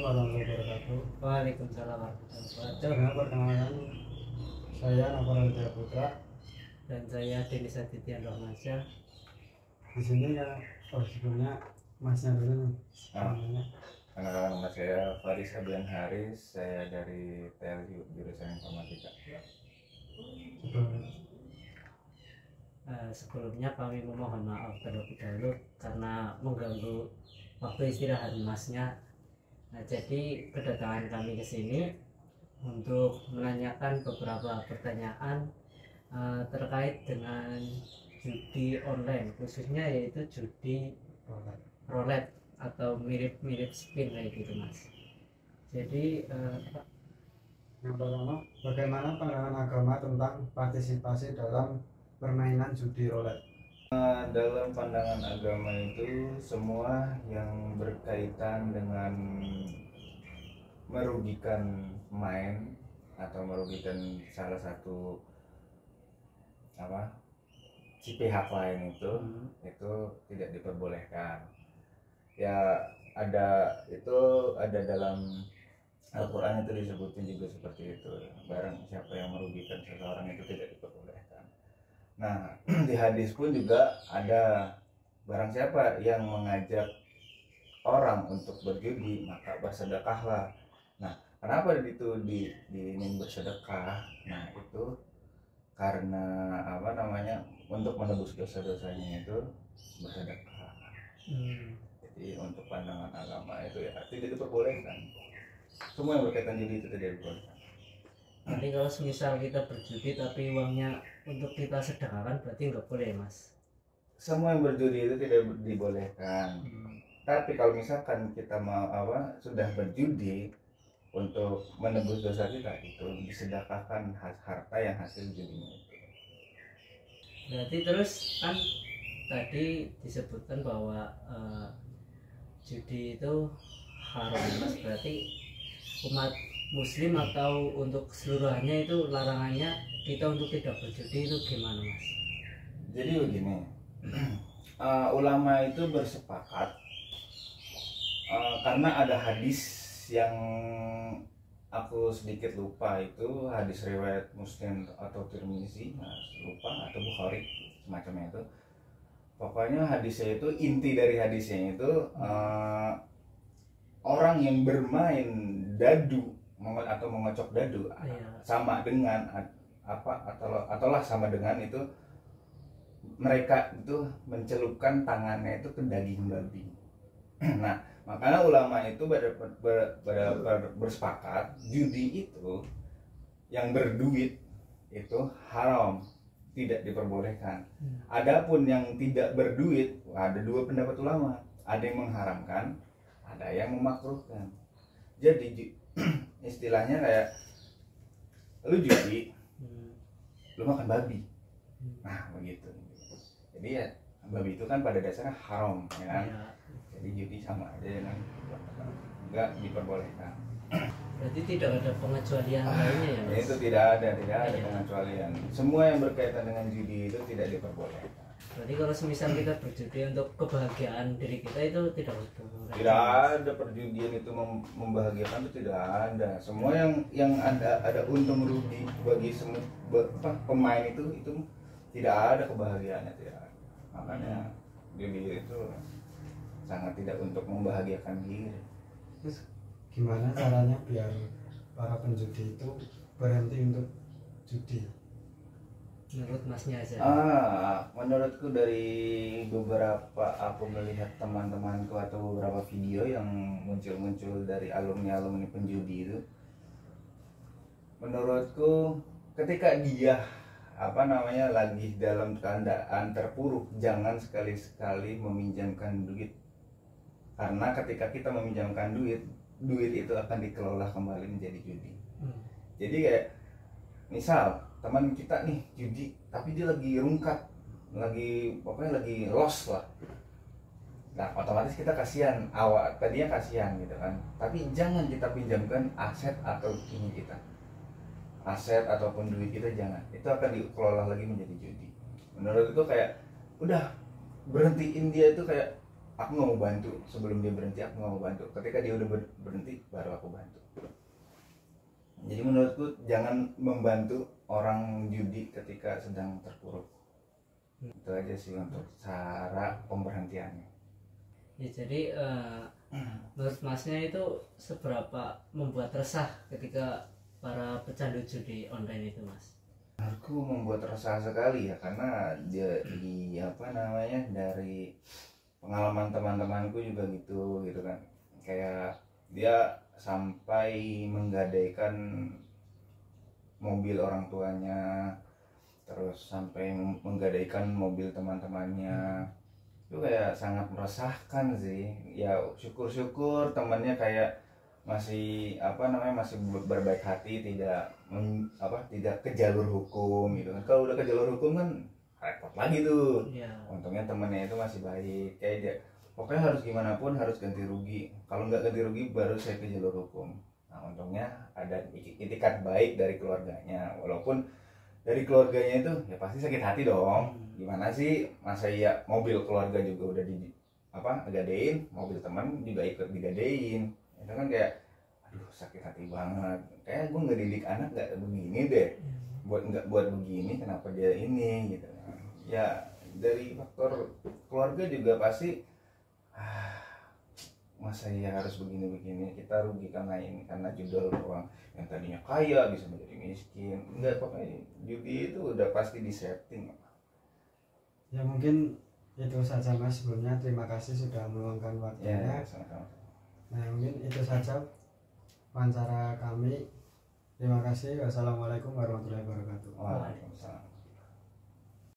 warahmatullahi wabarakatuh. Waalaikumsalam warahmatullahi wabarakatuh. Dengan perkenalkan saya Nopal Widya Putra. Dan saya Denis Aditya Rahmansyah. Di sini ya, sebelumnya masnya dulu nih. Namanya. Nama saya Faris Abian Haris, saya dari TLU jurusan Informatika. Sebelumnya kami memohon maaf terlebih dahulu karena mengganggu waktu istirahat masnya. Nah, jadi kedatangan kami ke sini untuk menanyakan beberapa pertanyaan terkait dengan judi online, khususnya yaitu judi roulette atau mirip-mirip spin kayak gitu mas. Jadi yang pertama, bagaimana pandangan agama tentang partisipasi dalam permainan judi roulette? Dalam pandangan agama itu semua yang berkaitan dengan merugikan pemain atau merugikan salah satu si pihak lain itu tidak diperbolehkan. Ya ada dalam Al-Quran itu disebutin juga seperti itu. Barang siapa yang merugikan seseorang itu tidak diperbolehkan. Nah, di hadis pun juga ada barang siapa yang mengajak orang untuk berjudi maka bersedekahlah. Nah, kenapa itu diingin bersedekah? Nah, itu karena untuk menebus dosa-dosanya itu bersedekah. Jadi untuk pandangan agama itu ya tidak diperbolehkan. Semua yang berkaitan judi itu tidak diperbolehkan. nanti kalau semisal kita berjudi tapi uangnya untuk kita sedekahkan berarti nggak boleh mas. Semua yang berjudi itu tidak dibolehkan. Tapi kalau misalkan kita sudah berjudi untuk menebus dosa kita itu disedekahkan harta yang hasil judinya itu. Berarti terus kan tadi disebutkan bahwa judi itu haram mas, berarti umat muslim atau untuk keseluruhannya itu larangannya kita untuk tidak berjudi itu gimana mas? Jadi begini, ulama itu bersepakat karena ada hadis yang aku sedikit lupa, itu hadis riwayat Muslim atau Tirmizi, lupa, atau Bukhari semacamnya itu. Pokoknya hadisnya itu, inti dari hadisnya itu orang yang bermain dadu atau mengocok dadu sama dengan ataulah sama dengan itu mereka itu mencelupkan tangannya itu ke daging babi. Nah, makanya ulama itu bersepakat judi itu yang berduit itu haram, tidak diperbolehkan. Adapun yang tidak berduit, ada dua pendapat ulama, ada yang mengharamkan, ada yang memakruhkan. Jadi istilahnya kayak lu judi, lu makan babi, nah begitu. Jadi ya babi itu kan pada dasarnya haram, ya kan? Jadi judi sama aja dengan nggak diperbolehkan. Berarti tidak ada pengecualian lainnya ya mas? Itu tidak ada pengecualian. Semua yang berkaitan dengan judi itu tidak diperbolehkan. Berarti kalau semisal kita berjudi untuk kebahagiaan diri kita itu tidak diperbolehkan? Tidak ada perjudian itu membahagiakan, itu tidak ada. Semua yang ada untung rugi bagi semua pemain itu tidak ada kebahagiaannya, tidak ada. Makanya judi itu sangat tidak untuk membahagiakan diri. Terus gimana caranya biar para penjudi itu berhenti untuk judi? Menurut masnya aja. Menurutku dari beberapa aku melihat teman-temanku atau beberapa video yang muncul dari alumni penjudi itu, menurutku ketika dia lagi dalam keadaan terpuruk, jangan sekali-sekali meminjamkan duit. Karena ketika kita meminjamkan duit itu akan dikelola kembali menjadi judi. Jadi kayak misal teman kita nih judi, tapi dia lagi rungkat, pokoknya lagi lost lah. Nah, otomatis kita kasihan, tadinya kasihan gitu kan. Tapi jangan kita pinjamkan aset atau ini kita. Aset ataupun duit kita jangan. Itu akan dikelola lagi menjadi judi. Menurut itu kayak udah berhentiin dia itu kayak aku nggak mau bantu. Sebelum dia berhenti aku nggak mau bantu, ketika dia udah berhenti baru aku bantu. Jadi menurutku jangan membantu orang judi ketika sedang terpuruk. Itu aja sih untuk cara pemberhentiannya. Ya, jadi menurut masnya itu seberapa membuat resah ketika para pecandu judi online itu, mas? Aku membuat resah sekali ya, karena dari apa namanya, dari pengalaman teman-temanku juga gitu kan, kayak dia sampai menggadaikan mobil orang tuanya, terus sampai menggadaikan mobil teman-temannya. Itu kayak sangat meresahkan sih. Ya syukur-syukur temannya kayak masih apa namanya, masih berbaik hati, tidak ke jalur hukum gitu kan. Kalau udah ke jalur hukum kan repot lagi tuh. Untungnya temennya itu masih baik, kayak dia pokoknya harus gimana pun harus ganti rugi, kalau nggak ganti rugi baru saya ke jalur hukum. Nah untungnya ada itikat baik dari keluarganya, walaupun dari keluarganya itu ya pasti sakit hati dong. Gimana sih, masa iya mobil keluarga juga udah gadein, mobil teman juga ikut digadein. Itu kan kayak aduh sakit hati banget, kayak gue nggak didik anak nggak begini deh, buat begini kenapa dia ini gitu. Ya dari faktor keluarga juga pasti masa ya harus begini-begini, kita rugi karena ini, karena judul doang, yang tadinya kaya bisa menjadi miskin. Enggak, pokoknya judi itu udah pasti disetting. Ya mungkin itu saja mas, sebelumnya terima kasih sudah meluangkan waktunya. Sama-sama. Nah mungkin itu saja wawancara kami. Terima kasih. Wassalamualaikum warahmatullahi wabarakatuh. Waalaikumsalam.